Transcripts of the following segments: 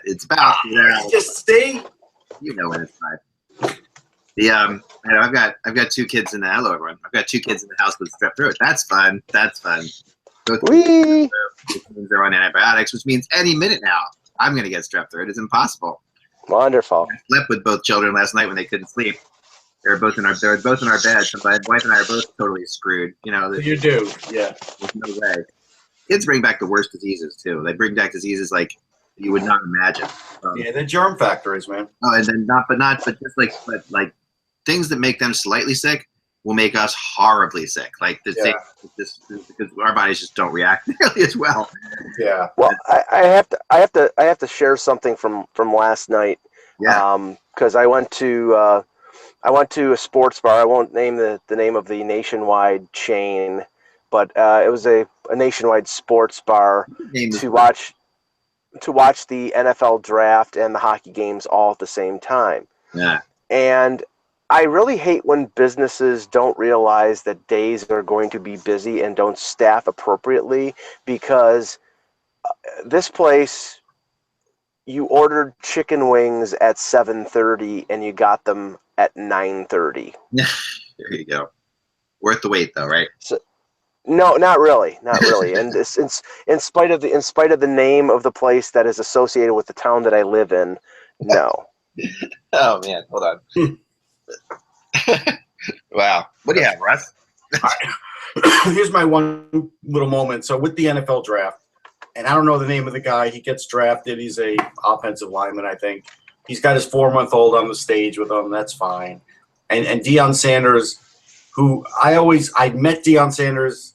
it's about just stay. You know when it's time. I've got 2 kids in the hello everyone. I've got 2 kids in the house with strep throat. That's fun. Both means they're on antibiotics, which means any minute now I'm going to get strep throat. It's impossible. Wonderful. I slept with both children last night when they couldn't sleep. They were both in our bed. So my wife and I are both totally screwed. You do, yeah. There's no way. Kids bring back the worst diseases too. They bring back diseases like you would not imagine. Yeah, they're germ factories, man. Oh, and then but just things that make them slightly sick will make us horribly sick. Like this, because our bodies just don't react nearly as well. Yeah. Well, I have to share something from last night. Yeah. Because I went to a sports bar. I won't name the name of the nationwide chain, but it was a nationwide sports bar to watch the NFL draft and the hockey games all at the same time. Yeah. And I really hate when businesses don't realize that days are going to be busy and don't staff appropriately, because this place, you ordered chicken wings at 7:30 and you got them at 9:30. There you go. Worth the wait though, right? So, no, not really. And this, in spite of the name of the place that is associated with the town that I live in, no. Oh man, hold on. Wow. What do you have, Russ? Here's my one little moment. So with the NFL draft, and I don't know the name of the guy. He gets drafted. He's a offensive lineman, I think. He's got his 4-month-old on the stage with him. That's fine. And Deion Sanders, who I met Deion Sanders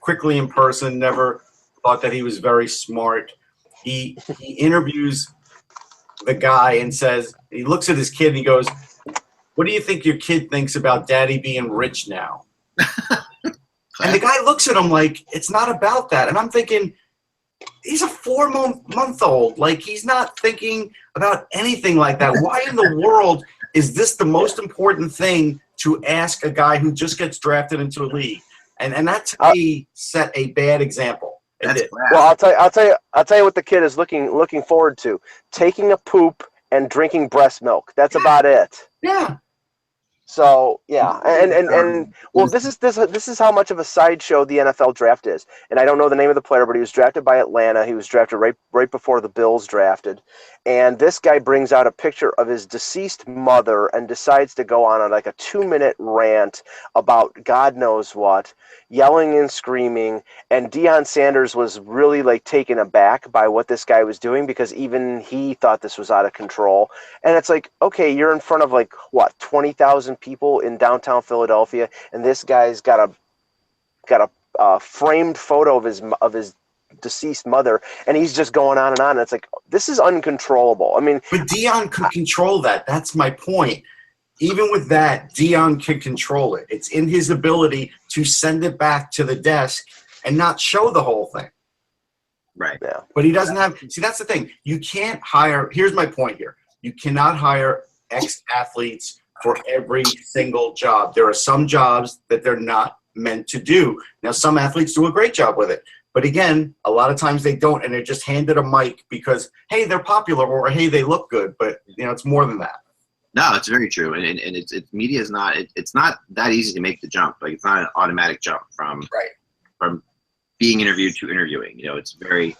quickly in person. Never thought that he was very smart. He interviews the guy and says, he looks at his kid and he goes, "What do you think your kid thinks about daddy being rich now?" And the guy looks at him like, it's not about that. And I'm thinking, he's a 4-month-old. Like, he's not thinking about anything like that. Why in the world is this the most important thing to ask a guy who just gets drafted into a league? And that to me set a bad example. Well, I'll tell you what the kid is looking forward to: taking a poop and drinking breast milk. That's about it. Yeah. So yeah, and well, this is how much of a sideshow the NFL draft is. And I don't know the name of the player, but he was drafted by Atlanta. He was drafted right before the Bills drafted. And this guy brings out a picture of his deceased mother and decides to go on like a 2-minute rant about God knows what, yelling and screaming. And Deion Sanders was really like taken aback by what this guy was doing, because even he thought this was out of control. And it's like, okay, you're in front of like what, 20,000 people in downtown Philadelphia, and this guy's got a framed photo of his deceased mother, and he's just going on and on. And it's like, this is uncontrollable. I mean, but Deion could control that. That's my point. Even with that, Deion can control it. It's in his ability to send it back to the desk and not show the whole thing. Right. Yeah. But he doesn't have. See, that's the thing. You can't hire. Here's my point here. You cannot hire ex-athletes for every single job. There are some jobs that they're not meant to do. Now, some athletes do a great job with it. But again, a lot of times they don't, and they're just handed a mic because, hey, they're popular, or hey, they look good. But, it's more than that. No, it's very true. And it's media is not, it's not that easy to make the jump. Like, it's not an automatic jump from being interviewed to interviewing. It's very,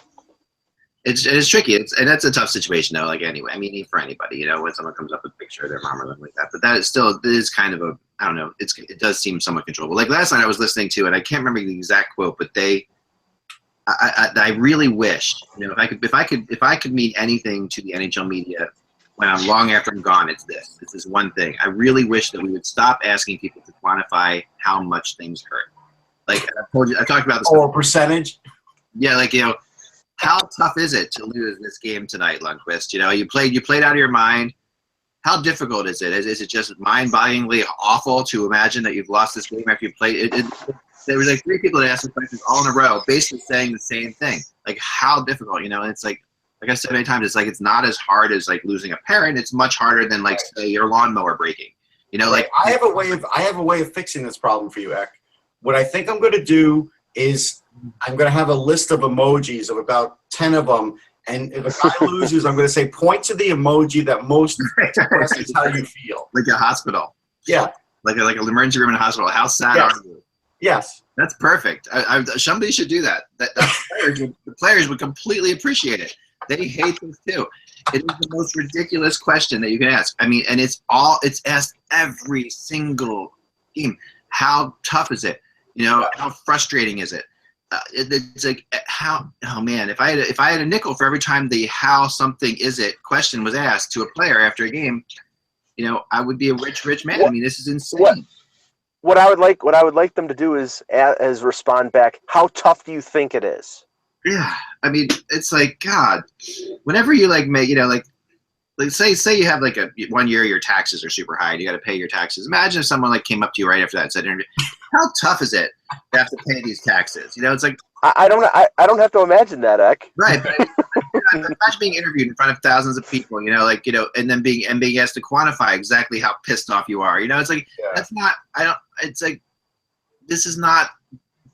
it's tricky. And that's a tough situation though. Like anyway, I mean, for anybody, when someone comes up with a picture of their mom or something like that, but that is still, it is kind of a, I don't know. It does seem somewhat controllable. Like last night I was listening to, and I can't remember the exact quote, but I really wish, if I could mean anything to the NHL media when I'm long after I'm gone, it's this. It's this one thing. I really wish that we would stop asking people to quantify how much things hurt. Like I talked about this. Or percentage. Yeah, like how tough is it to lose this game tonight, Lundqvist? You played out of your mind. How difficult is it? Is it just mind-bogglingly awful to imagine that you've lost this game after you played it? There was like 3 people that asked the questions all in a row, basically saying the same thing. Like how difficult, and it's like I said many times, it's like it's not as hard as like losing a parent. It's much harder than like say your lawnmower breaking. Like I have a way of fixing this problem for you, Ek. What I think I'm going to do is I'm going to have a list of emojis of about 10 of them, And if a guy loses, I'm going to say point to the emoji that most expresses how you feel. Like a hospital. Yeah. Like an emergency room in a hospital. How sad are you? Yes. That's perfect. Somebody should do that. The players would completely appreciate it. They hate this too. It is the most ridiculous question that you can ask. I mean, and it's asked every single game. How tough is it? How frustrating is it? It's like oh man, if I had a nickel for every time the how something is it question was asked to a player after a game, I would be a rich man. I mean, this is insane. What I would like them to do is respond back. How tough do you think it is? Yeah, I mean, it's like God. Whenever you make say you have like 1 year your taxes are super high and you got to pay your taxes. Imagine if someone came up to you right after that and said, "How tough is it to have to pay these taxes?" It's like I don't have to imagine that, Eck. Right. But imagine being interviewed in front of thousands of people. And then being asked to quantify exactly how pissed off you are. It's like that's not. I don't. It's like this is not.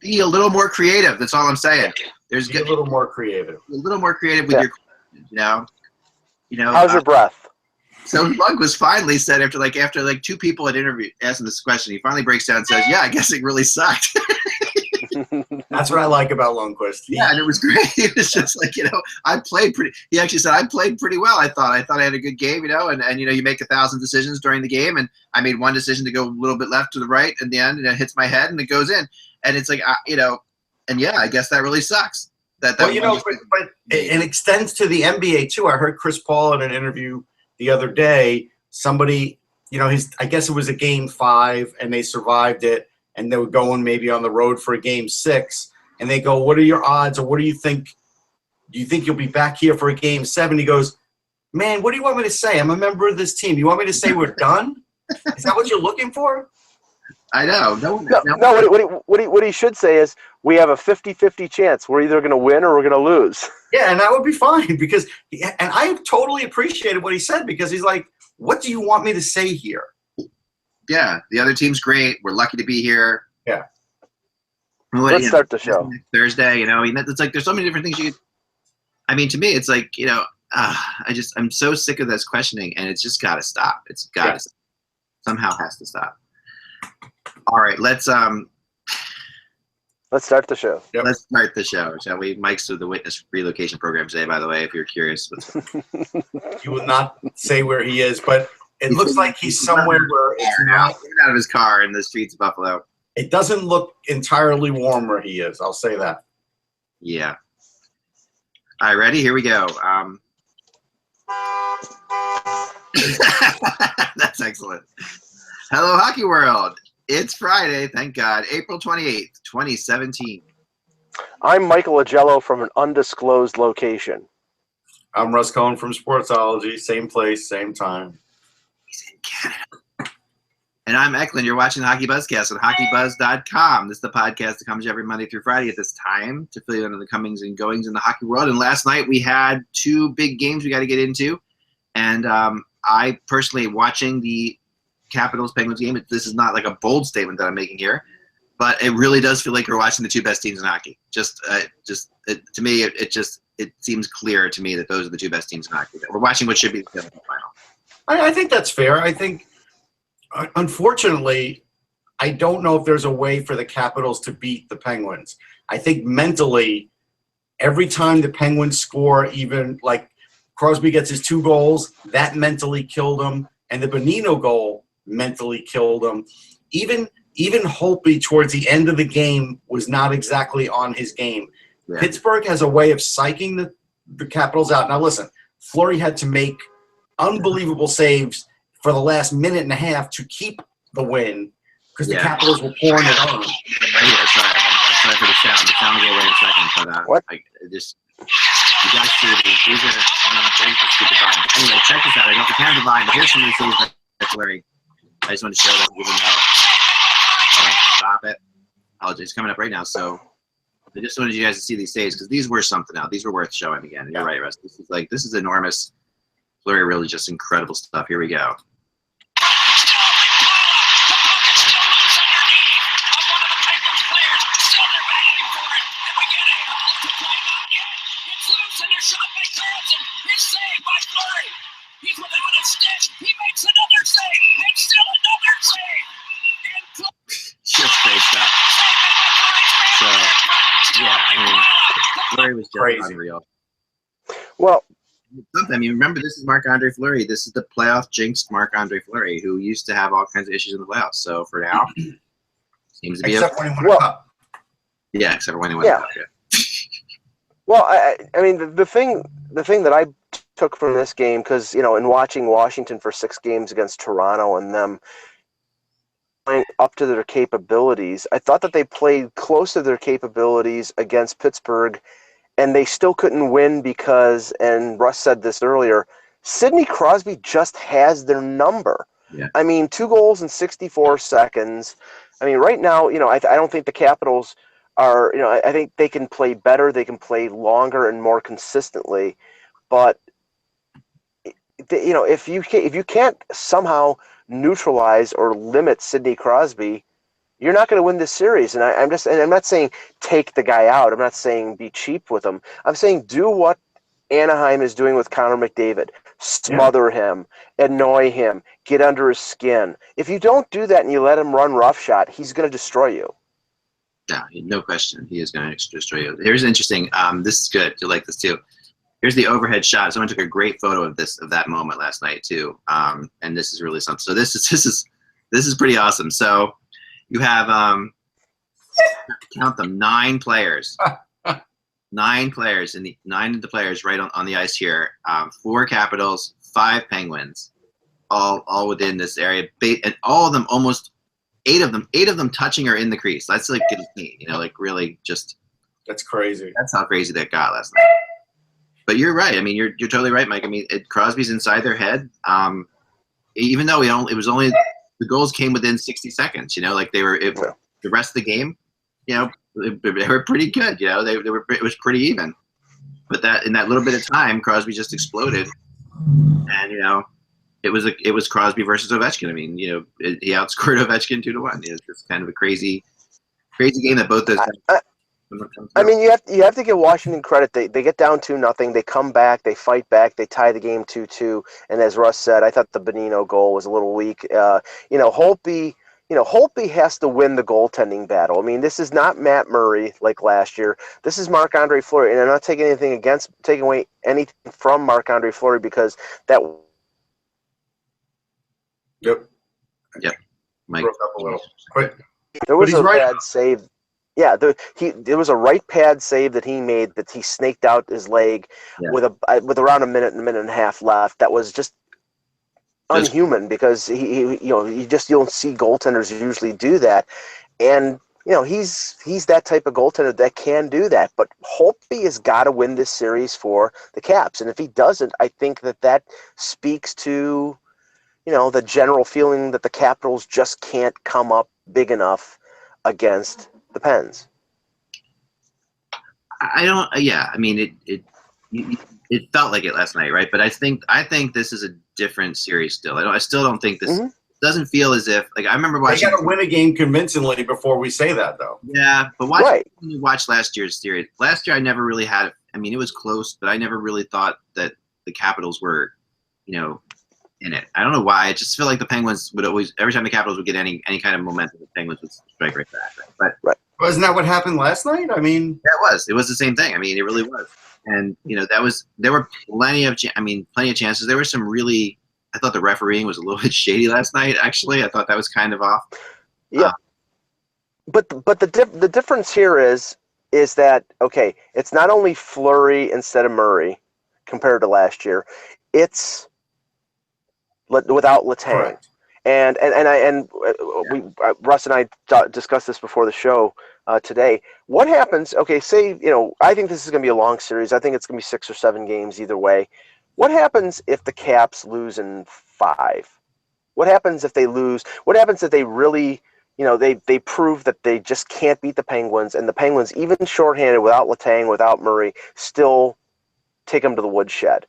Be a little more creative. That's all I'm saying. Be a little more creative. A little more creative with your questions. How's your breath? So Lug was finally said after 2 people had asked him this question, he finally breaks down and says, "Yeah, I guess it really sucked." That's what I like about Lundqvist. Yeah, and it was great. It was just I played pretty. He actually said I played pretty well. I thought I had a good game, and you make 1,000 decisions during the game, and I made one decision to go a little bit left to the right at the end, and it hits my head and it goes in, and it's like and yeah, I guess that really sucks. But it extends to the NBA too. I heard Chris Paul in an interview the other day. Somebody, I guess it was a game 5, and they survived it, and they were going maybe on the road for a game 6, and they go, "What are your odds, or what do you think? Do you think you'll be back here for a game 7?" He goes, "Man, what do you want me to say? I'm a member of this team. You want me to say we're done? Is that what you're looking for?" I know. No. What he should say is, we have a 50-50 chance. We're either going to win or we're going to lose. Yeah, and that would be fine because, and I totally appreciated what he said because he's like, "What do you want me to say here?" Yeah, the other team's great. We're lucky to be here. Yeah. Let's start the show. Thursday, it's like there's so many different things you could. I mean, to me, it's like I'm so sick of this questioning, and it's just got to stop. It's got to stop. Somehow has to stop. All right, let's start the show. Yep. Let's start the show, shall we? Mike's with the witness relocation program today, by the way, if you're curious. You will not say where he is, but it looks like he's somewhere where it's not out of his car in the streets of Buffalo. It doesn't look entirely warm where he is. I'll say that. Yeah. All right, ready? Here we go. That's excellent. Hello, Hockey World. It's Friday, thank God, April 28th, 2017. I'm Michael Agello from an undisclosed location. I'm Russ Cohen from Sportsology. Same place, same time. He's in Canada. And I'm Eklund. You're watching the HockeyBuzzcast on HockeyBuzz.com. This is the podcast that comes every Monday through Friday at this time to fill you in on the comings and goings in the hockey world. And last night we had 2 big games we got to get into. And I personally, watching the Capitals-Penguins game, this is not like a bold statement that I'm making here, but it really does feel like you're watching the 2 best teams in hockey. To me, it seems clear to me that those are the 2 best teams in hockey. We're watching what should be the final. I think that's fair. I think, unfortunately, I don't know if there's a way for the Capitals to beat the Penguins. I think mentally, every time the Penguins score, even like Crosby gets his 2 goals, that mentally killed him, and the Bonino goal mentally killed him. Even Holtby towards the end of the game was not exactly on his game. Yeah. Pittsburgh has a way of psyching the Capitals out. Now listen, Fleury had to make unbelievable saves for the last minute and a half to keep the win because the Capitals were pouring it on. I'm sorry for the sound. The sound will go away in a second, but what? You guys see these are anyway, check this out. I don't can divide, but here's some of the things that Fleury. I just wanted to show that even though stop it. Apologies, coming up right now. So I just wanted you guys to see these saves because these were something else. These were worth showing again. You're right, Russ. This is enormous. Fleury, really just incredible stuff. Here we go. Thompson, a shot by Thompson. It's saved by Fleury. He's without a stick. He makes another save. And still another save. And Just great stuff. So, yeah, I mean, Fleury was just Crazy. unreal. Well, I mean, remember, this is Marc-Andre Fleury. This is the playoff jinxed Marc-Andre Fleury, who used to have all kinds of issues in the playoffs. So for now, seems to be Except when he won a cup. Yeah, except for when he won the cup. Yeah. Well, I mean, the thing that I took from this game, because, in watching Washington for 6 games against Toronto and them playing up to their capabilities, I thought that they played close to their capabilities against Pittsburgh, and they still couldn't win because, and Russ said this earlier, Sidney Crosby just has their number. Yeah. I mean, 2 goals in 64 seconds. I mean, right now, I don't think the Capitals are, I think they can play better, they can play longer and more consistently, but if you can't somehow neutralize or limit Sidney Crosby, you're not going to win this series. And I'm not saying take the guy out. I'm not saying be cheap with him. I'm saying do what Anaheim is doing with Connor McDavid. Smother him, annoy him, get under his skin. If you don't do that and you let him run roughshod, he's going to destroy you. Yeah, no question. He is going to destroy you. Here's interesting. This is good. You'll like this too. Here's the overhead shot. Someone took a great photo of that moment last night too. And this is really something. So this is pretty awesome. So you have count them, 9 players. 9 players in the 9 of the players right on the ice here. 4 Capitals, 5 Penguins, all within this area. And all of them, almost 8 of them touching or in the crease. That's like neat, like really just. That's crazy. That's how crazy that got last night. But you're right. I mean, you're totally right, Mike. I mean, Crosby's inside their head. Even though it was only the goals came within 60 seconds. Like they were the rest of the game. They were pretty good. They were. It was pretty even. But that in that little bit of time, Crosby just exploded, and it was Crosby versus Ovechkin. I mean, he outscored Ovechkin 2-1. It's just kind of a crazy game that both those guys. I mean, you have to give Washington credit. They get down 2-0. They come back. They fight back. They tie the game 2-2. And as Russ said, I thought the Bonino goal was a little weak. Holtby. Holtby has to win the goaltending battle. I mean, this is not Matt Murray like last year. This is Marc-Andre Fleury, and I'm not taking away anything from Marc-Andre Fleury because that. Yep. Mike broke up a little. Quick. There was a right. bad save. Yeah, there was a right pad save that he made that he snaked out his leg with around a minute and a half left. That was just unhuman because you don't see goaltenders usually do that, and he's that type of goaltender that can do that. But Holtby has got to win this series for the Caps, and if he doesn't, I think that speaks to the general feeling that the Capitals just can't come up big enough against the Pens. I don't. Yeah, I mean it felt like it last night, right? But I think this is a different series still. I still don't think this doesn't feel as if I remember watching. They got to win a game convincingly before we say that, though. Yeah, but when you watch last year's series, last year I never really had. I mean, it was close, but I never really thought that the Capitals were, in it. I don't know why. I just feel like the Penguins would always, every time the Capitals would get any kind of momentum, the Penguins would strike right back. But wasn't that what happened last night? I mean, it was the same thing. I mean, it really was. And there were plenty of chances. There were some really. I thought the refereeing was a little bit shady last night. Actually, I thought that was kind of off. Yeah, but the difference here is that it's not only Fleury instead of Murray compared to last year. It's without Letang. Correct. And Russ and I discussed this before the show today. What happens? Okay, say I think this is going to be a long series. I think it's going to be 6 or 7 games either way. What happens if the Caps lose in 5? What happens if they lose? What happens if they really, they prove that they just can't beat the Penguins, and the Penguins, even shorthanded without Letang, without Murray, still take them to the woodshed?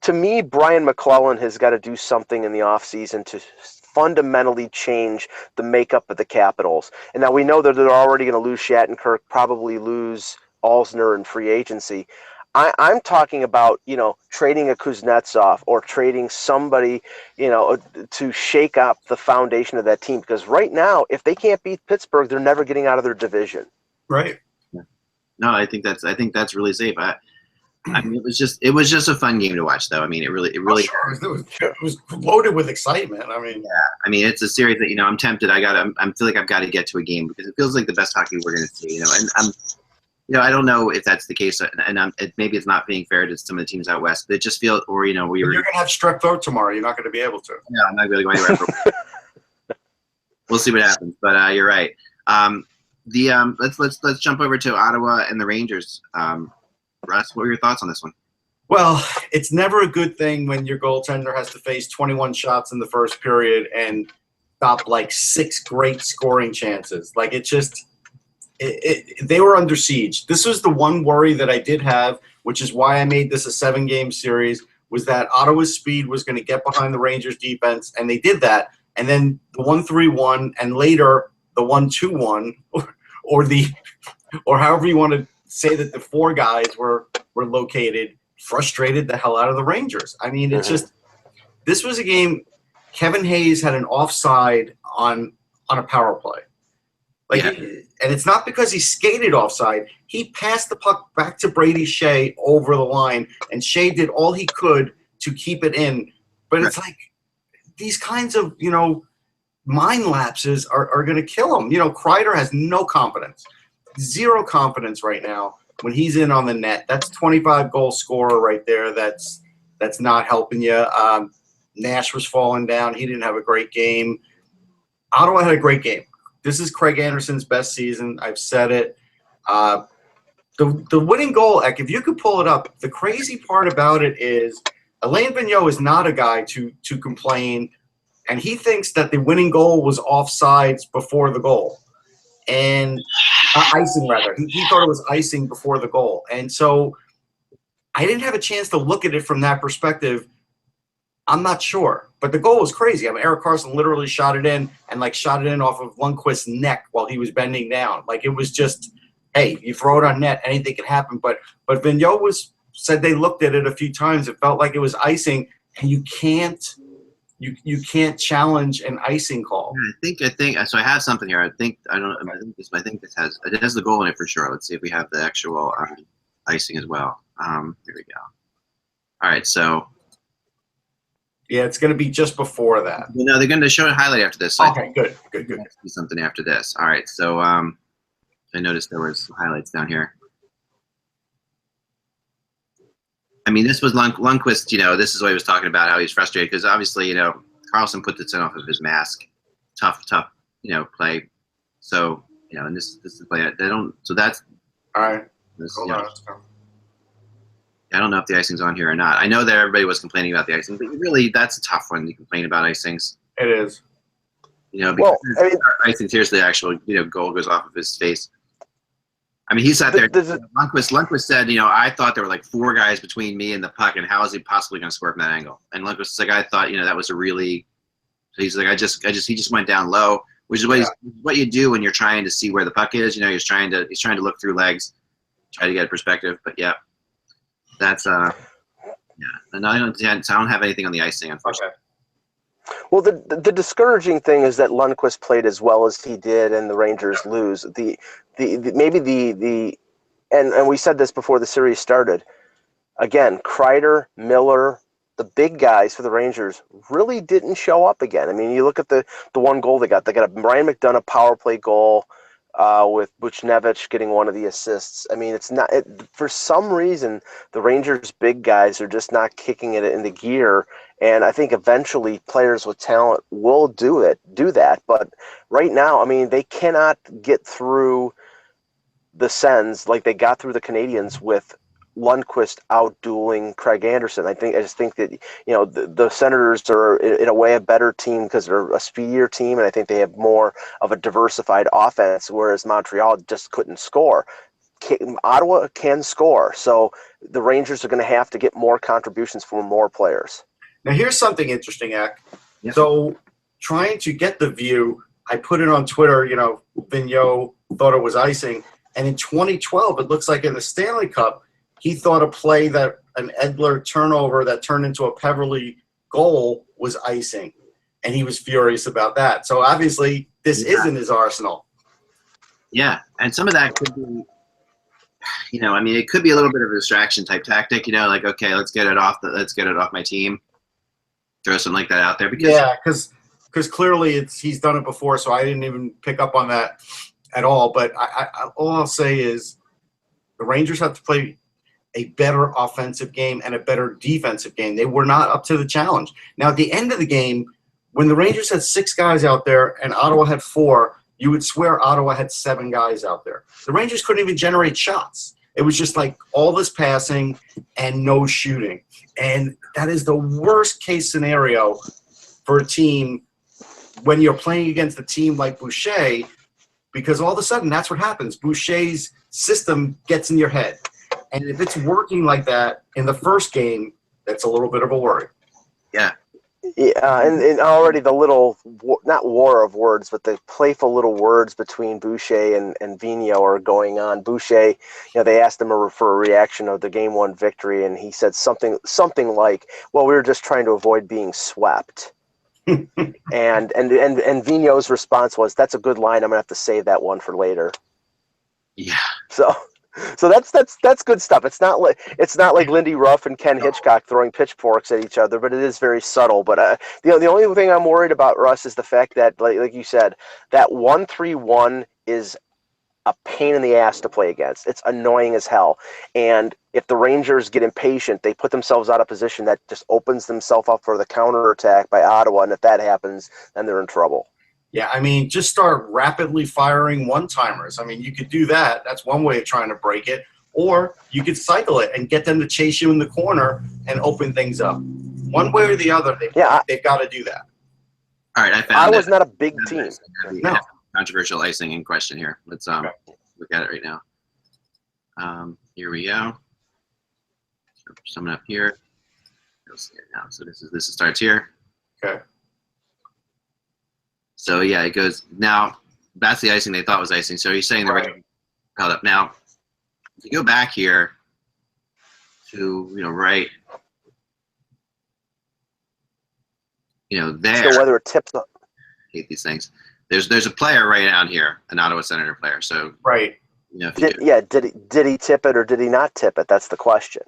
To me, Brian McClellan has got to do something in the offseason to fundamentally change the makeup of the Capitals. And now we know that they're already going to lose Shattenkirk, probably lose Alzner in free agency. I'm talking about, trading a Kuznetsov or trading somebody, to shake up the foundation of that team. Because right now, if they can't beat Pittsburgh, they're never getting out of their division. Right. No, I think that's really safe. I mean, it was just a fun game to watch, though. I mean, it really. Sure. It was loaded with excitement. I mean, yeah. I mean, it's a series that I'm tempted. I feel like I've got to get to a game because it feels like the best hockey we're going to see. And I don't know if that's the case, and maybe it's not being fair to some of the teams out west. But it just feels, or you're going to have strep throat tomorrow. You're not going to be able to. Yeah, I'm not really going to. We'll see what happens, but you're right. Let's jump over to Ottawa and the Rangers. Russ, what were your thoughts on this one? Well, it's never a good thing when your goaltender has to face 21 shots in the first period and stop like 6 great scoring chances. Like they were under siege. This was the one worry that I did have, which is why I made this a 7-game series, was that Ottawa's speed was going to get behind the Rangers defense, and they did that. And then the 1-3-1 and later the 1-2-1 or however you want to say that the 4 guys were located, frustrated the hell out of the Rangers. I mean, it's just – this was a game – Kevin Hayes had an offside on a power play. And it's not because he skated offside. He passed the puck back to Brady Shea over the line, and Shea did all he could to keep it in. But it's like these kinds of, mind lapses are going to kill him. Kreider has no confidence. Zero confidence right now when he's in on the net. That's 25-goal scorer right there. That's not helping you. Nash was falling down. He didn't have a great game. Ottawa had a great game. This is Craig Anderson's best season. I've said it. The winning goal, Eck, if you could pull it up, the crazy part about it is Alain Vigneault is not a guy to complain, and he thinks that the winning goal was offsides before the goal. And icing, rather. He thought it was icing before the goal. And so I didn't have a chance to look at it from that perspective. I'm not sure. But the goal was crazy. I mean, Erik Karlsson literally shot it in and, shot it in off of Lundqvist's neck while he was bending down. It was just, hey, you throw it on net, anything can happen. But Vigneault said they looked at it a few times. It felt like it was icing, and you can't challenge an icing call. I think. So I have something here. I think this has the goal in it for sure. Let's see if we have the actual icing as well. Here we go. All right, so. Yeah, it's going to be just before that. No, they're going to show a highlight after this. So okay, good. See something after this. All right, so I noticed there was highlights down here. I mean, this was Lundqvist. This is what he was talking about, how he's frustrated because obviously, Karlsson put this in off of his mask. Tough, play. So, and this is the play. They don't. So that's all right. Hold on. I don't know if the icing's on here or not. I know that everybody was complaining about the icing, but really, that's a tough one to complain about icings. It is. Because icing, seriously, the actual, goal goes off of his face. I mean, he sat there. Lundqvist said, I thought there were 4 guys between me and the puck, and how is he possibly going to score from that angle? And Lundqvist's I thought, that was a really. So he's like, he just went down low, which is what you do when you're trying to see where the puck is. He's trying to look through legs, try to get a perspective. But yeah. That's and I don't have anything on the icing, unfortunately. Okay. Well, the discouraging thing is that Lundqvist played as well as he did, and the Rangers lose. And we said this before the series started. Again, Kreider, Miller, the big guys for the Rangers really didn't show up again. I mean, you look at the one goal they got a Ryan McDonough power play goal. With Buchnevich getting one of the assists. I mean, for some reason, the Rangers' big guys are just not kicking it into gear, and I think eventually players with talent will do that. But right now, I mean, they cannot get through the Sens like they got through the Canadiens with Lundqvist out-dueling Craig Anderson. I just think that the Senators are in a way a better team because they're a speedier team, and I think they have more of a diversified offense, whereas Montreal just couldn't score. Ottawa can score, so the Rangers are going to have to get more contributions from more players. Now here's something interesting, Eck. Yeah. So trying to get the view, I put it on Twitter, Vigneault thought it was icing, and in 2012, it looks like in the Stanley Cup, he thought a play that an Edler turnover that turned into a Peverly goal was icing, and he was furious about that. So obviously this isn't his arsenal. Yeah, and some of that could be, it could be a little bit of a distraction type tactic. Like, okay, let's get it off my team. Throw something like that out there because clearly he's done it before, so I didn't even pick up on that at all. But all I'll say is the Rangers have to play a better offensive game and a better defensive game. They were not up to the challenge. Now, at the end of the game, when the Rangers had 6 guys out there and Ottawa had 4, you would swear Ottawa had 7 guys out there. The Rangers couldn't even generate shots. It was just like all this passing and no shooting. And that is the worst case scenario for a team when you're playing against a team like Boucher, because all of a sudden that's what happens. Boucher's system gets in your head. And if it's working like that in the first game, that's a little bit of a worry. Yeah. Yeah, and already the little, not war of words, but the playful little words between Boucher and Vigneault are going on. Boucher, they asked him for a reaction of the Game 1 victory, and he said something like, well, we were just trying to avoid being swept. and Vigneault's response was, that's a good line. I'm going to have to save that one for later. Yeah. So that's good stuff. It's not like Lindy Ruff and Ken Hitchcock throwing pitchforks at each other, but it is very subtle. But the only thing I'm worried about, Russ, is the fact that, like you said, that 1-3-1 is a pain in the ass to play against. It's annoying as hell. And if the Rangers get impatient, they put themselves out of position that just opens themselves up for the counterattack by Ottawa. And if that happens, then they're in trouble. Yeah, just start rapidly firing one-timers. You could do that. That's one way of trying to break it. Or you could cycle it and get them to chase you in the corner and open things up. One way or the other, they've got to do that. All right, I was not a big team. No. Controversial icing in question here. Let's look at it right now. Here we go. Someone up here. You'll see it now. So this starts here. Okay. So yeah, it goes now. That's the icing they thought was icing. So you're saying they're held up. Now, if you go back here to right, there. So whether it tips up. I hate these things. There's a player right down here, an Ottawa Senator player. So right. Did he tip it or did he not tip it? That's the question.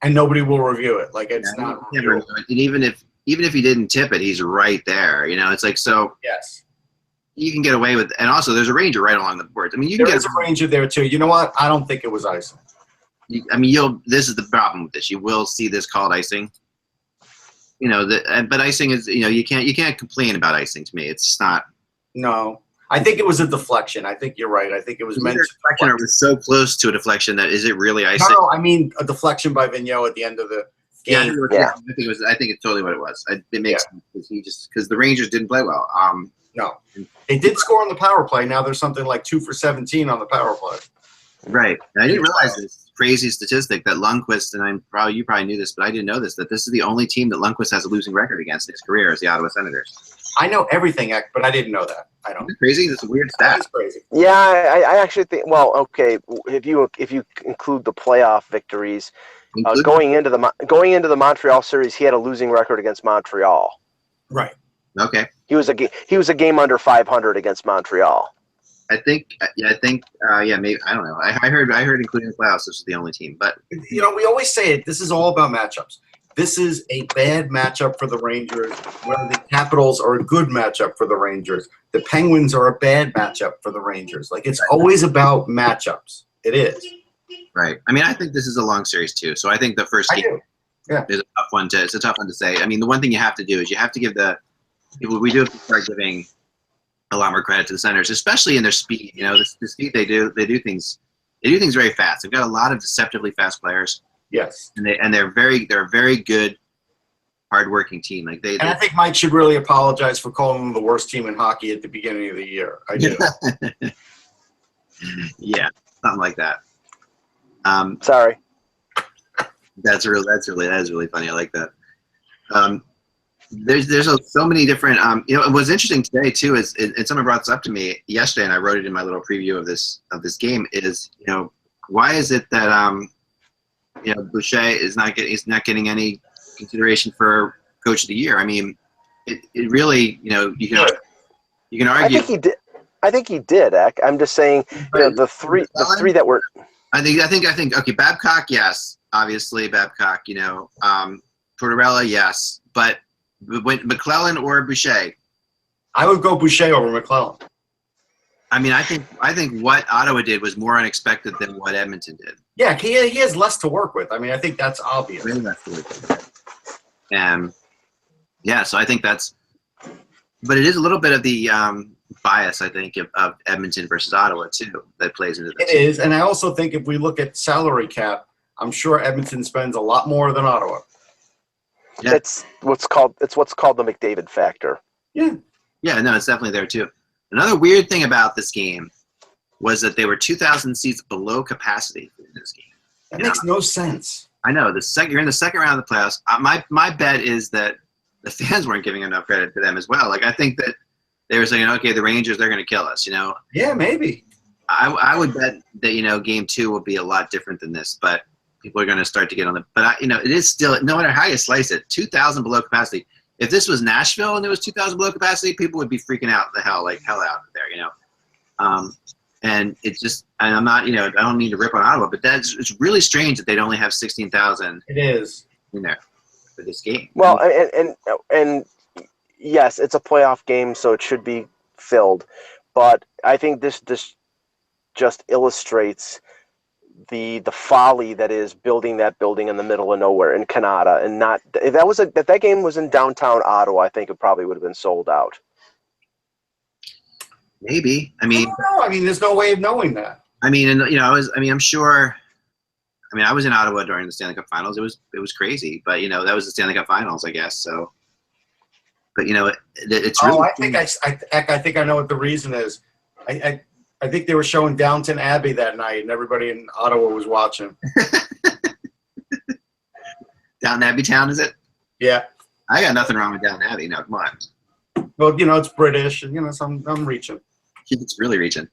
And nobody will review it. Like it's not. And even if he didn't tip it, he's right there. It's like, so yes, you can get away with, and also there's a ranger right along the boards. You can there is a ranger there too. You know what? I don't think it was icing. This is the problem with this. You will see this called icing. But icing is, you can't complain about icing to me. It's just not. No, I think it was a deflection. I think you're right. I think it was meant to deflection, or was so close to a deflection that is it really icing? No, a deflection by Vigneault at the end of the game. Yeah, I think it's totally what it was. It makes sense because the Rangers didn't play well. No, they did score on the power play. Now there's something like 2 for 17 on the power play. Right. And I didn't realize this crazy statistic that Lundqvist, and you probably knew this, but I didn't know this, that this is the only team that Lundqvist has a losing record against in his career is the Ottawa Senators. I know everything, but I didn't know that. I don't. Isn't crazy? That's a weird stat. That's crazy. Yeah, I actually think. Well, okay, if you include the playoff victories, going into the Montreal series, he had a losing record against Montreal. Right. Okay. He was a game under 500 against Montreal. I think, maybe, I don't know. I heard including the playoffs, this is the only team. But we always say it. This is all about matchups. This is a bad matchup for the Rangers, where the Capitals are a good matchup for the Rangers. The Penguins are a bad matchup for the Rangers. Like, it's always about matchups. It is. Right. I think this is a long series too. So I think the first game is a tough one it's a tough one to say. The one thing you have to do is you have to give we do have to start giving a lot more credit to the Senators, especially in their speed. The speed they do things very fast. They've got a lot of deceptively fast players. Yes. And they're a very good, hardworking team. I think Mike should really apologize for calling them the worst team in hockey at the beginning of the year. I do. Yeah, something like that. Sorry. That is really funny. I like that. There's so many different. What's interesting today too is, and someone brought this up to me yesterday, and I wrote it in my little preview of this game. Is why is it that Boucher is not getting any consideration for Coach of the Year. I mean, it really, you can argue. I think he did. Eck. I'm just saying, the three that were. I think. Okay, Babcock, yes, obviously Babcock. Tortorella, yes, but McClellan or Boucher. I would go Boucher over McClellan. I mean, I think what Ottawa did was more unexpected than what Edmonton did. Yeah, he has less to work with. I mean, I think that's obvious. Really less to work with. So I think that's. But it is a little bit of the bias, I think, of Edmonton versus Ottawa too that plays into this. It is, and I also think if we look at salary cap, I'm sure Edmonton spends a lot more than Ottawa. Yeah. It's what's called the McDavid factor. Yeah. Yeah, no, it's definitely there too. Another weird thing about this game was that they were 2,000 seats below capacity in this game. That makes no sense. I know. You're in the second round of the playoffs. My bet is that the fans weren't giving enough credit to them as well. Like, I think that they were saying, okay, the Rangers, they're going to kill us, Yeah, maybe. I would bet that, game 2 will be a lot different than this, but people are going to start to get on the – but, it is still – no matter how you slice it, 2,000 below capacity. If this was Nashville and there was 2,000 below capacity, people would be freaking out the hell out there, And it's just – and I'm not – I don't need to rip on Ottawa, but it's really strange that they'd only have 16,000 It is. in there for this game. Well, and yes, it's a playoff game, so it should be filled. But I think this just illustrates the folly that is building that building in the middle of nowhere in Canada, and not if that game was in downtown Ottawa, I think it probably would have been sold out. Maybe. I mean, no. I mean, there's no way of knowing that. I mean, and I'm sure. I mean, I was in Ottawa during the Stanley Cup Finals. It was crazy, but that was the Stanley Cup Finals, I guess. So, but it's really. Oh, I think I know what the reason is. I think they were showing Downton Abbey that night, and everybody in Ottawa was watching. Downton Abbey Town, is it? Yeah. I got nothing wrong with Downton Abbey. No, come on. Well, it's British, and so I'm reaching. It's really reaching.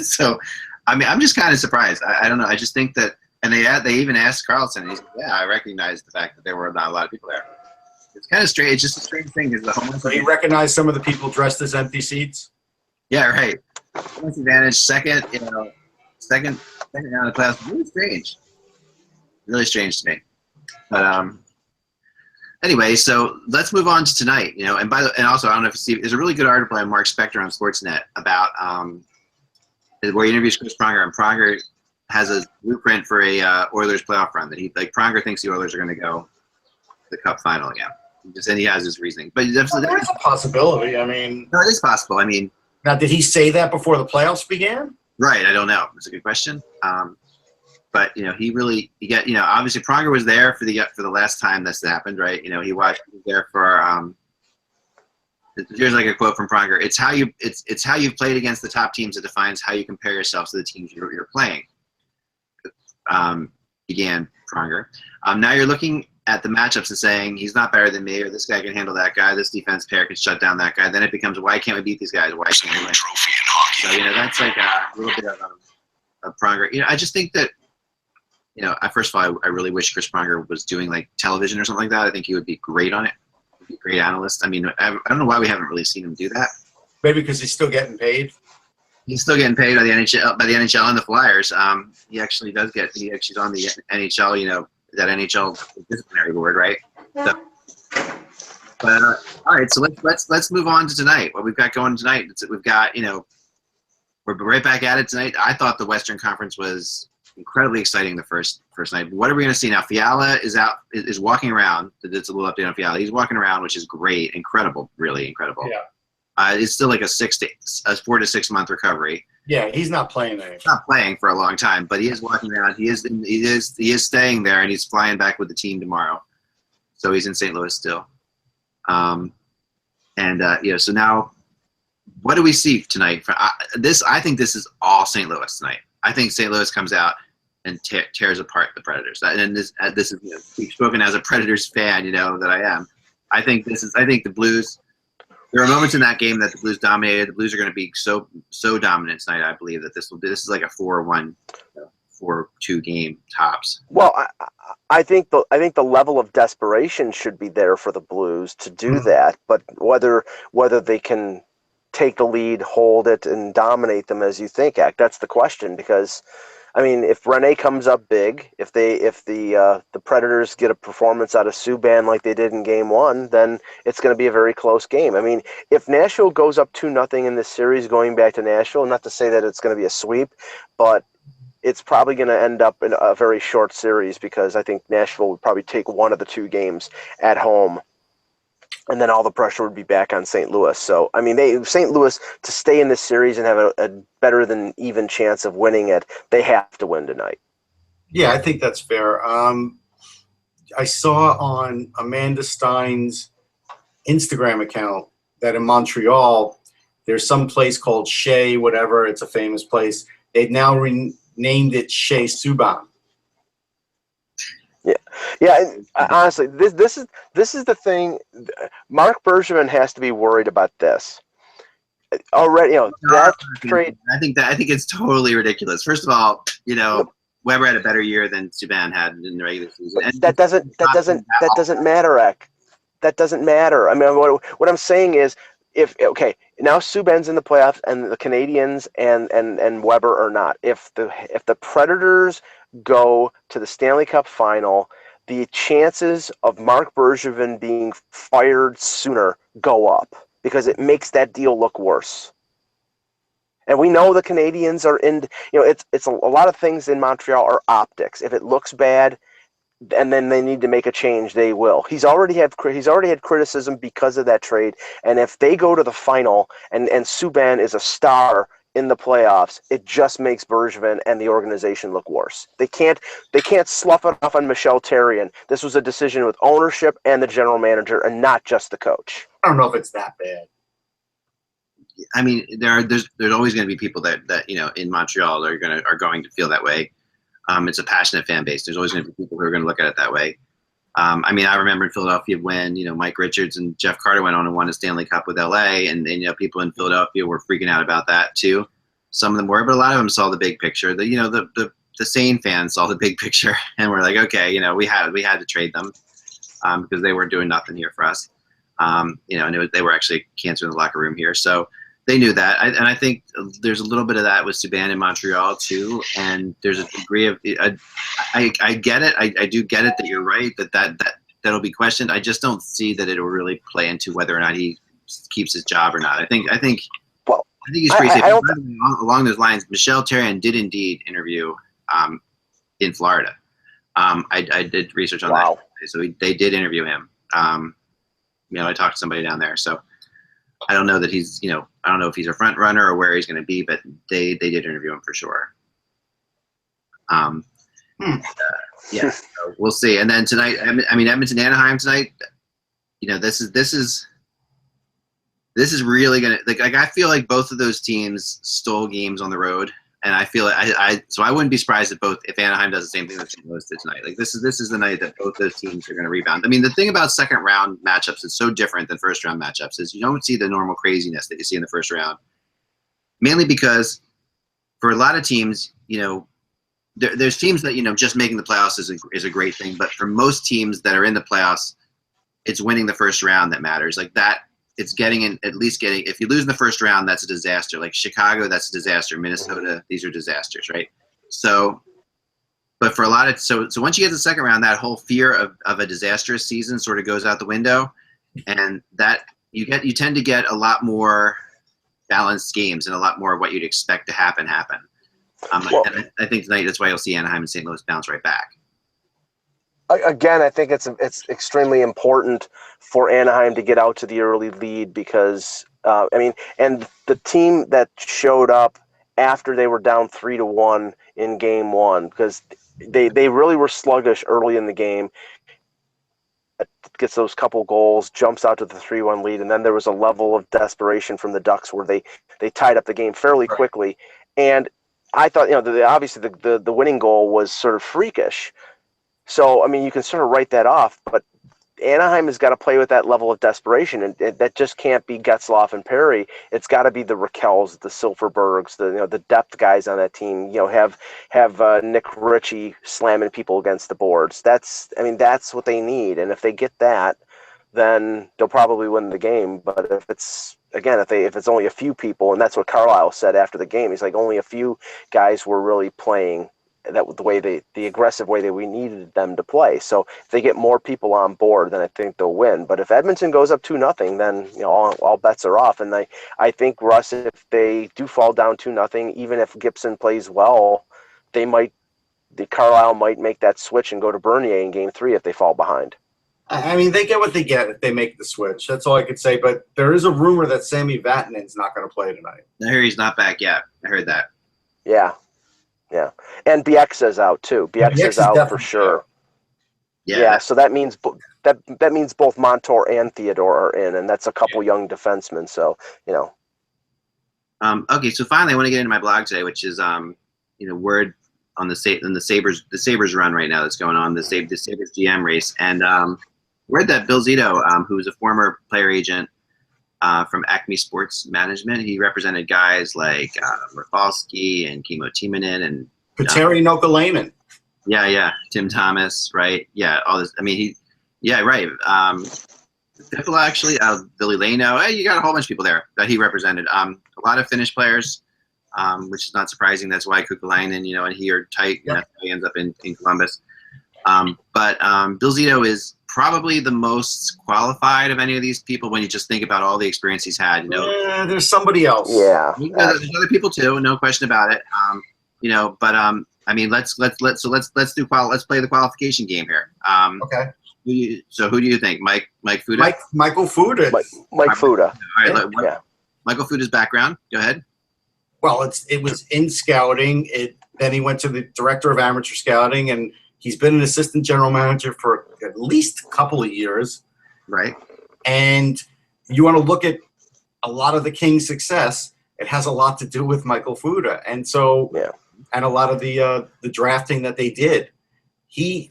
So, I mean, I'm just kind of surprised. I don't know. I just think that, and they even asked Carlson. And he said, "Yeah, I recognize the fact that there were not a lot of people there." It's kind of strange. It's just a strange thing because the home. So you recognize some of the people dressed as empty seats? Yeah, right. Home advantage, second round of class. Really strange. Really strange to me. But anyway, so let's move on to tonight. And also I don't know if you see, there's a really good article by Mark Spector on Sportsnet about where he interviews Chris Pronger, and Pronger has a blueprint for a Oilers playoff run that Pronger thinks the Oilers are going to go to the Cup final again. And he has his reasoning, but there's a possibility. I mean, no, it is possible. I mean, now did he say that before the playoffs began? Right, I don't know. It's a good question. But obviously Pronger was there for the last time this happened, right? He was there for. Here's like a quote from Pronger: "It's how you've played against the top teams that defines how you compare yourself to the teams you're playing." Began Pronger. Now you're looking at the matchups and saying he's not better than me, or this guy can handle that guy, this defense pair can shut down that guy. Then it becomes, why can't we beat these guys? Why can't we win? So that's like a little bit of Pronger. I just think that first of all, I really wish Chris Pronger was doing like television or something like that. I think he would be great on it. He'd be a great analyst. I mean, I don't know why we haven't really seen him do that. Maybe because he's still getting paid. He's still getting paid by the NHL and the Flyers. He actually does get. He actually's on the NHL. That NHL disciplinary board, right? So, but all right, so let's move on to tonight. What we've got going tonight? We've got we're right back at it tonight. I thought the Western Conference was incredibly exciting the first night. What are we going to see now? Fiala is walking around. It's a little update on Fiala. He's walking around, which is great, incredible, really incredible. Yeah. It's still like a 4 to 6 month recovery. Yeah, he's not playing there. He's not playing for a long time, but he is walking around. He is staying there, and he's flying back with the team tomorrow. So he's in St. Louis still. So now, what do we see tonight? I think this is all St. Louis tonight. I think St. Louis comes out and tears apart the Predators. And this is we've spoken as a Predators fan, that I am. I think the Blues. There are moments in that game that the Blues dominated. The Blues are going to be so dominant tonight. I believe that this is like a 4-1 for 2 game tops. Well, I think the level of desperation should be there for the Blues to do that, but whether they can take the lead, hold it, and dominate them as you think, that's the question. Because, I mean, if Rene comes up big, if the Predators get a performance out of Subban like they did in Game 1, then it's going to be a very close game. I mean, if Nashville goes up 2-0 in this series, going back to Nashville, not to say that it's going to be a sweep, but it's probably going to end up in a very short series because I think Nashville would probably take one of the 2 games at home, and then all the pressure would be back on St. Louis. So, I mean, St. Louis, to stay in this series and have a better than even chance of winning it, they have to win tonight. Yeah, I think that's fair. I saw on Amanda Stein's Instagram account that in Montreal, there's some place called Chez, whatever. It's a famous place. They've now named it Chez Subban. Yeah. Honestly, this is the thing. Marc Bergevin has to be worried about this already. That trade. I think it's totally ridiculous. First of all, Weber had a better year than Subban had in the regular season. And that doesn't matter, Ek. That doesn't matter. I mean, what I'm saying is, now Subban's in the playoffs and the Canadiens and Weber are not. If the Predators go to the Stanley Cup final, the chances of Marc Bergevin being fired sooner go up because it makes that deal look worse. And we know the Canadiens are in. It's a lot of things in Montreal are optics. If it looks bad, and then they need to make a change, they will. He's already had criticism because of that trade. And if they go to the final and Subban is a star in the playoffs, it just makes Bergevin and the organization look worse. They can't slough it off on Michel Therrien. This was a decision with ownership and the general manager, and not just the coach. I don't know if it's that bad. I mean, there's always going to be people that in Montreal are going to feel that way. It's a passionate fan base. There's always going to be people who are going to look at it that way. I mean, I remember in Philadelphia when Mike Richards and Jeff Carter went on and won a Stanley Cup with LA, and people in Philadelphia were freaking out about that too. Some of them were, but a lot of them saw the big picture. The sane fans saw the big picture and were like, okay, we had to trade them because they weren't doing nothing here for us. And they were actually cancer in the locker room here, so. They knew that, and I think there's a little bit of that with Subban in Montreal too. And there's a degree of I get it. I do get it that you're right that'll be questioned. I just don't see that it'll really play into whether or not he keeps his job or not. I think he's pretty safe. Along those lines, Michel Therrien did indeed interview in Florida. I did research on that, so they did interview him. I talked to somebody down there, so. I don't know that he's, I don't know if he's a front runner or where he's going to be, but they did interview him for sure. Yeah, so we'll see. And then tonight, Edmonton Anaheim tonight. This is really gonna I feel like both of those teams stole games on the road, and I feel so I wouldn't be surprised if Anaheim does the same thing that St. Louis did tonight. This is the night that both those teams are going to rebound. I mean, the thing about second round matchups is so different than first round matchups is you don't see the normal craziness that you see in the first round. Mainly because for a lot of teams, there's teams that just making the playoffs is a great thing, but for most teams that are in the playoffs, it's winning the first round that matters. Like that. It's if you lose in the first round, that's a disaster. Like Chicago, that's a disaster. Minnesota, these are disasters, right? So, but for a lot of so once you get to the second round, that whole fear of a disastrous season sort of goes out the window, and that you tend to get a lot more balanced games and a lot more of what you'd expect to happen. And I think tonight that's why you'll see Anaheim and St. Louis bounce right back. Again, I think it's extremely important for Anaheim to get out to the early lead because and the team that showed up after they were down 3-1 in Game 1 because they really were sluggish early in the game. Gets those couple goals, jumps out to the 3-1 lead, and then there was a level of desperation from the Ducks where they tied up the game fairly quickly. And I thought obviously the winning goal was sort of freakish. So, you can sort of write that off, but Anaheim has got to play with that level of desperation, and that just can't be Getzlaf and Perry. It's got to be the Rakels, the Silverbergs, the depth guys on that team. Have Nick Ritchie slamming people against the boards. That's what they need, and if they get that, then they'll probably win the game. But if it's only a few people, and that's what Carlisle said after the game, he's like, only a few guys were really playing that the aggressive way that we needed them to play. So if they get more people on board, then I think they'll win. But if Edmonton goes up 2-0, then all bets are off. And I think, Russ, if they do fall down 2-0, even if Gibson plays well, Carlisle might make that switch and go to Bernier in Game 3 if they fall behind. I mean, they get what they get if they make the switch. That's all I could say. But there is a rumor that Sami Vatanen's not going to play tonight. I hear he's not back yet. I heard that. Yeah. And Bieksa's out too. Bieksa's out for sure. Yeah. So that means both Montour and Theodore are in, and that's a couple young defensemen. So Okay, so finally, I want to get into my blog today, which is word on the Sabres run right now that's going on, the Sabres GM race, and word that Bill Zito, who's a former player agent from Acme Sports Management, he represented guys like Rafalski and Kimmo Timonen and Petteri Nokalainen. Yeah, Tim Thomas, right? Yeah, all this. I mean, right. People actually, Billy Lano. Hey, you got a whole bunch of people there that he represented. A lot of Finnish players, which is not surprising. That's why Kukalainen, and he are tight. Yeah. That's why he ends up in Columbus. But Bill Zito is probably the most qualified of any of these people when you just think about all the experience he's had. There's somebody else. Yeah. There's other people too, no question about it. But I mean, let's play the qualification game here. Okay. So who do you think? Mike Fuda? Michael Fuda. Mike Fuda. All right. Michael Fuda's background. Go ahead. Well, it was in scouting. Then he went to the director of amateur scouting, and he's been an assistant general manager for at least a couple of years. Right. And you want to look at a lot of the Kings' success, it has a lot to do with Michael Fuda. And so, and a lot of the drafting that they did. Here's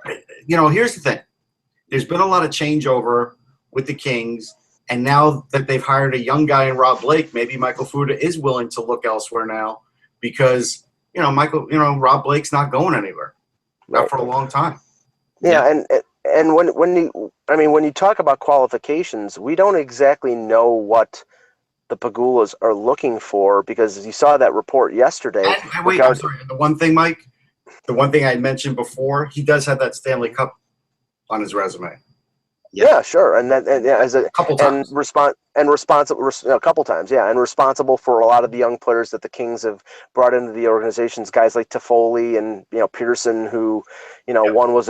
the thing. There's been a lot of changeover with the Kings, and now that they've hired a young guy in Rob Blake, maybe Michael Fuda is willing to look elsewhere now because, Rob Blake's not going anywhere. Not for a long time. Yeah, and when you talk about qualifications, we don't exactly know what the Pagulas are looking for because you saw that report yesterday. And wait, I'm sorry. The one thing, Mike, I mentioned before, he does have that Stanley Cup on his resume. Yeah, sure, and as a couple times, responsible a couple times, and responsible for a lot of the young players that the Kings have brought into the organizations, guys like Toffoli and Pearson, who one was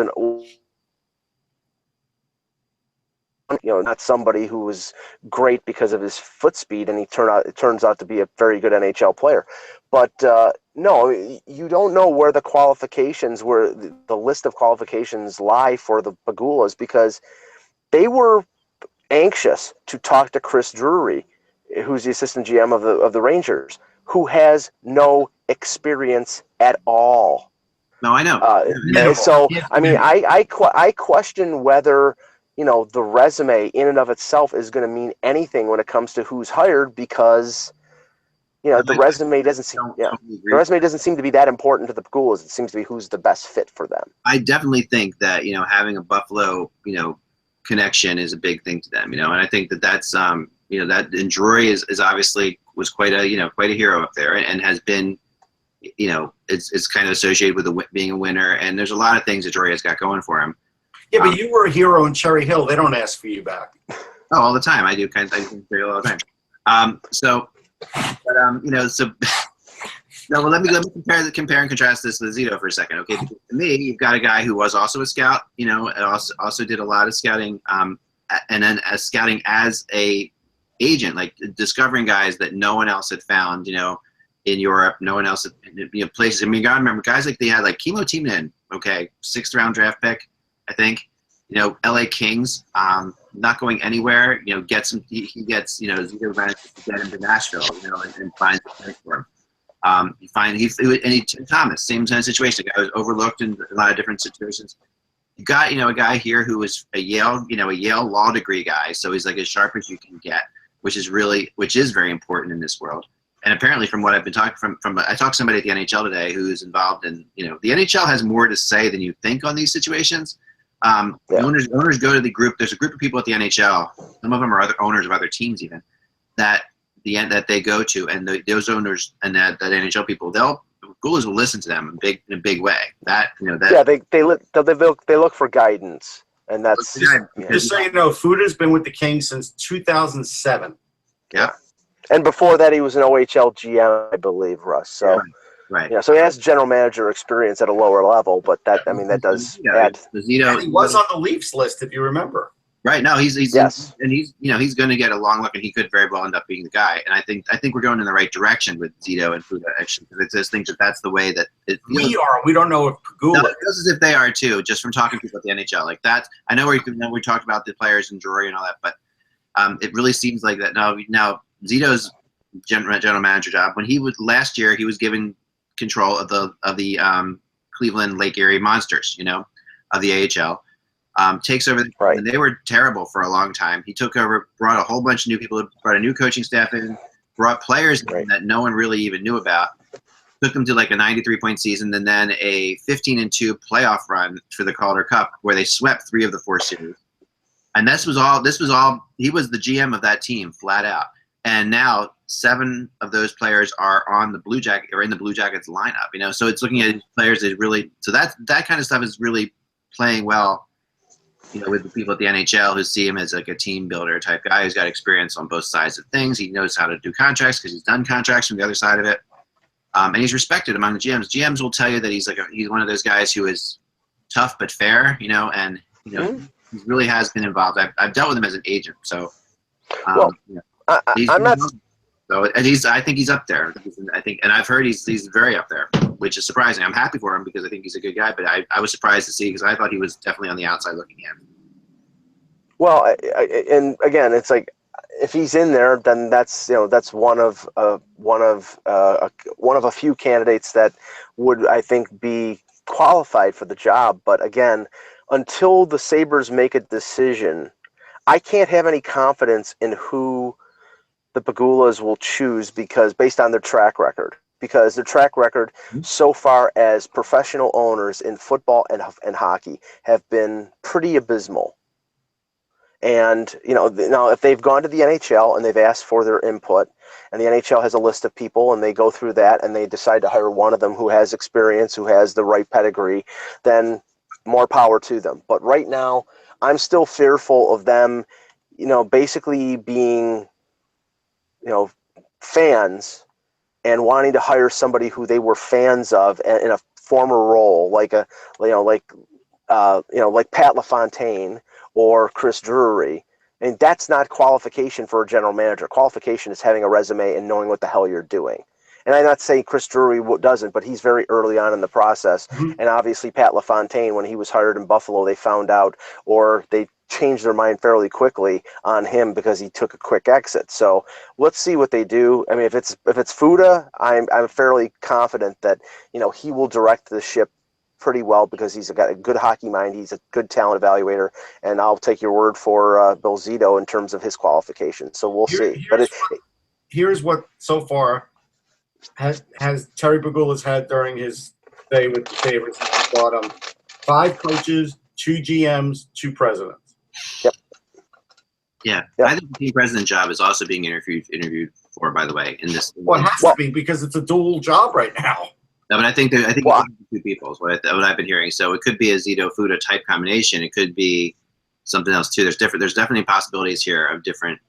not somebody who was great because of his foot speed, and it turns out to be a very good NHL player. But no, you don't know where the qualifications, where the list of qualifications lie for the Pagulas because they were anxious to talk to Chris Drury, who's the assistant GM of the Rangers, who has no experience at all. No, I know. So, I mean, I question whether the resume in and of itself is going to mean anything when it comes to who's hired because the resume doesn't seem to be that important to the Pagulas. It seems to be who's the best fit for them. I definitely think that having a Buffalo connection is a big thing to them, and I think that's that, and Drury is obviously was quite a hero up there and has been, it's kind of associated with being a winner, and there's a lot of things that Drury has got going for him. Yeah, but you were a hero in Cherry Hill. They don't ask for you back. Oh, all the time. I do Cherry Hill all the time. So no, well, let me compare and contrast this with Zito for a second. Okay, because to me, you've got a guy who was also a scout, and also did a lot of scouting, and then scouting as a agent, like discovering guys that no one else had found, in Europe, no one else had, places. I mean, you gotta remember guys like they had like Kimmo Timonen, 6th round draft pick, I think. LA Kings, not going anywhere. Gets him. He gets Zito manages to get him to Nashville, and finds a place for him. Tim Thomas, same kind of situation. The guy was overlooked in a lot of different situations. You got, a guy here who was a Yale law degree guy, so he's like as sharp as you can get, which is very important in this world. And apparently, from what I've been talking I talked to somebody at the NHL today who's involved in, the NHL has more to say than you think on these situations. Owners go to the group. There's a group of people at the NHL. Some of them are other owners of other teams, even that they go to, and those owners and that NHL people, Gulas will listen to them in a big way. They look for guidance, and that's just so you know, Fuda's been with the Kings since 2007. Yeah. And before that, he was an OHL GM, I believe, Russ. So, right. Yeah, so he has general manager experience at a lower level, but that does add. And he was on the Leafs list, if you remember. Right. No, he's yes, and he's going to get a long look, and he could very well end up being the guy. And I think we're going in the right direction with Zito and Fuda, actually, because I just think that's the way that we are. We don't know if Pagula. No, it feels as if they are too, just from talking to people at the NHL. Like that, I know we talked about the players and Drury and all that, but it really seems like that now. Zito's general manager job, when he was last year, he was given control of the Cleveland Lake Erie Monsters, of the AHL. Takes over, and they were terrible for a long time. He took over, brought a whole bunch of new people, brought a new coaching staff in, brought players in that no one really even knew about. Took them to like a 93-point season, and then a 15-2 playoff run for the Calder Cup, where they swept 3 of the 4 series. And this was all. He was the GM of that team, flat out. And now 7 of those players are in the Blue Jackets lineup. So it's looking at players that really. So that kind of stuff is really playing well. With the people at the NHL who see him as like a team builder type guy who's got experience on both sides of things. He knows how to do contracts because he's done contracts from the other side of it, and he's respected among the GMs. GMs will tell you that he's one of those guys who is tough but fair. And he really has been involved. I've dealt with him as an agent, so. I'm not. So I think he's up there. And I've heard he's very up there, which is surprising. I'm happy for him because I think he's a good guy. But I was surprised to see because I thought he was definitely on the outside looking in. Well, and again, it's like if he's in there, then that's one of a few candidates that would, I think, be qualified for the job. But again, until the Sabres make a decision, I can't have any confidence in who the Pagulas will choose based on their track record. Because their track record so far as professional owners in football and hockey have been pretty abysmal. And, now if they've gone to the NHL and they've asked for their input, and the NHL has a list of people and they go through that and they decide to hire one of them who has experience, who has the right pedigree, then more power to them. But right now, I'm still fearful of them, basically being, fans and wanting to hire somebody who they were fans of in a former role, like Pat LaFontaine or Chris Drury. And that's not qualification for a general manager. Qualification is having a resume and knowing what the hell you're doing. And I'm not saying Chris Drury doesn't, but he's very early on in the process. Mm-hmm. And obviously Pat LaFontaine, when he was hired in Buffalo, they found out, or they changed their mind fairly quickly on him because he took a quick exit. So let's see what they do. I mean, if it's Fuda, I'm fairly confident that he will direct the ship pretty well because he's got a good hockey mind. He's a good talent evaluater, and I'll take your word for Bill Zito in terms of his qualifications. So we'll see. But here's what so far has Terry Pagulas had during his stay with the Sabres. He brought him 5 coaches, 2 GMs, 2 presidents. Yep. Yeah. I think the team president job is also being interviewed for, by the way, in this. Well, it has to be because it's a dual job right now. No, but I think it's 2 people is what I've been hearing. So it could be a Zito Fuda type combination. It could be something else too. There's definitely possibilities here of different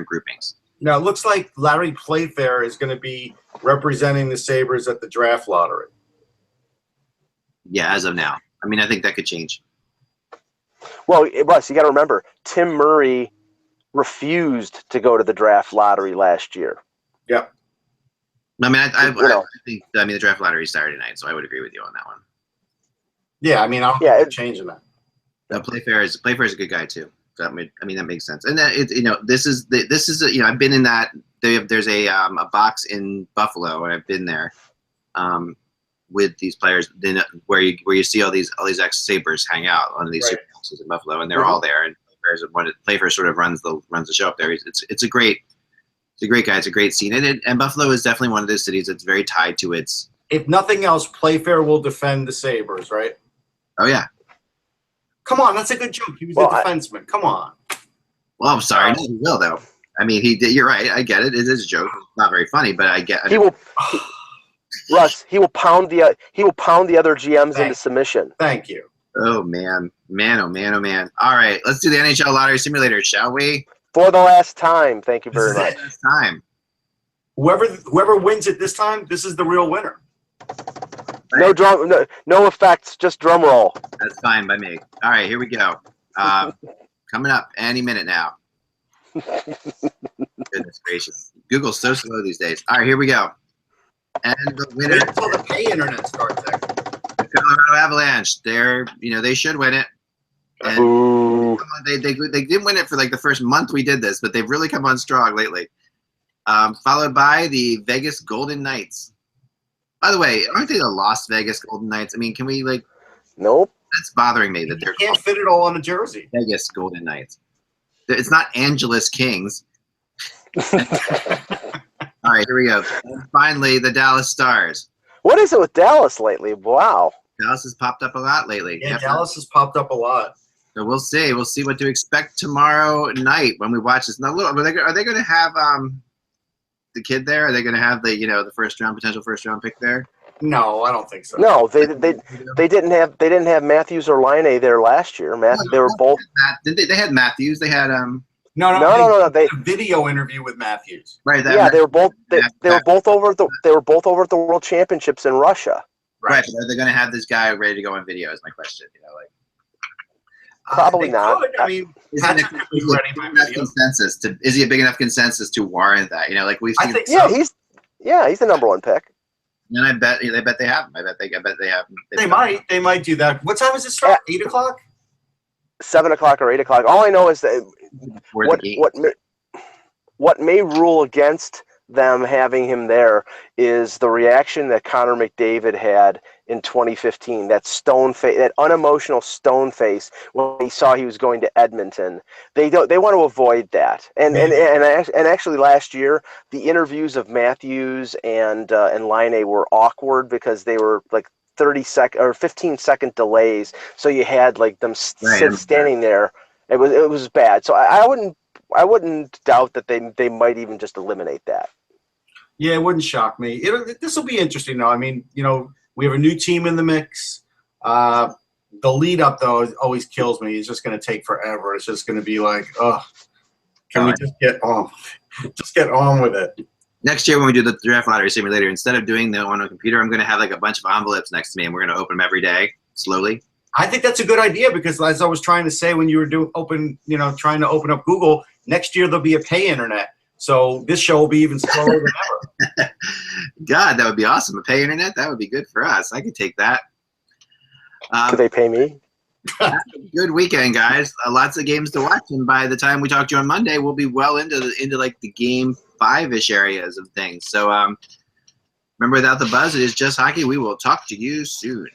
groupings. Now it looks like Larry Playfair is going to be representing the Sabres at the draft lottery. Yeah, as of now. I mean, I think that could change. Well, Russ, you got to remember, Tim Murray refused to go to the draft lottery last year. Yeah. I mean, I think the draft lottery is Saturday night, so I would agree with you on that one. Yeah, I mean, I'm changing that. Playfair is a good guy too. So that makes sense. And that this is I've been in that. There's a box in Buffalo, and I've been there. with these players, then where you see all these ex-Sabres hang out on these super houses in Buffalo, and they're all there. And Playfair sort of runs the show up there. It's a great guy. It's a great scene, and Buffalo is definitely one of those cities that's very tied to its. If nothing else, Playfair will defend the Sabres, right? Oh yeah. Come on, that's a good joke. He was a defenseman. Come on. Well, I'm sorry. No, he will though. I mean, he did. You're right. I get it. It is a joke. It's not very funny, but I get. Russ, he will pound the other GMs into submission. Thank you. Oh man. Oh man. All right, let's do the NHL Lottery Simulator, shall we? For the last time. Thank you very much. Last time. Whoever wins it this time, this is the real winner. No drum, no effects, just drum roll. That's fine by me. All right, here we go. Coming up any minute now. Goodness gracious. Google's so slow these days. All right, here we go. And the winner. Wait until the pay internet starts. The Colorado Avalanche. They should win it. And they didn't win it for like the first month we did this, but they've really come on strong lately. Followed by the Vegas Golden Knights. By the way, aren't they the Las Vegas Golden Knights? I mean, can we like? Nope. That's bothering me that you can't fit it all on a jersey. Vegas Golden Knights. It's not Angeles Kings. All right, here we go. And finally, the Dallas Stars. What is it with Dallas lately? Wow. Dallas has popped up a lot lately. Yeah, Dallas has popped up a lot. So we'll see. We'll see what to expect tomorrow night when we watch this. Now, look, are they going to have the kid there? Are they going to have the potential first round pick there? No, I don't think so. No, they didn't have Matthews or Laine there last year. They were both. They had Matthews. They had No. They had a video interview with Matthews. Right. They were both. They were both over at the World Championships in Russia. Right. But are they going to have this guy ready to go on video? Is my question. Probably not. Could. I mean, is he a big enough consensus to warrant that? We've seen. I think so. He's the number one pick. And I bet they have him. I bet they have him. They might do that. What time does it start? 8 o'clock? 7 o'clock or 8 o'clock. All I know is that what may rule against them having him there is the reaction that Connor McDavid had in 2015. That stone face, that unemotional stone face when he saw he was going to Edmonton. They want to avoid that. And actually last year the interviews of Matthews and Laine were awkward because they were like 30-second or 15-second delays. So you had like them standing there. It was bad. So I wouldn't doubt that they might even just eliminate that. Yeah, it wouldn't shock me. This will be interesting, though. I mean, we have a new team in the mix. The lead up, though, always kills me. It's just going to take forever. It's just going to be like, can we just get on? Just get on with it. Next year when we do the draft lottery simulator, instead of doing them on a computer, I'm going to have like a bunch of envelopes next to me, and we're going to open them every day slowly. I think that's a good idea because, as I was trying to say when you were trying to open up Google, next year there'll be a pay internet. So this show will be even slower than ever. God, that would be awesome. A pay internet? That would be good for us. I could take that. Could they pay me? Good weekend, guys. Lots of games to watch. And by the time we talk to you on Monday, we'll be well into like the game 5-ish areas of things. So remember, without the buzz, it is just hockey. We will talk to you soon.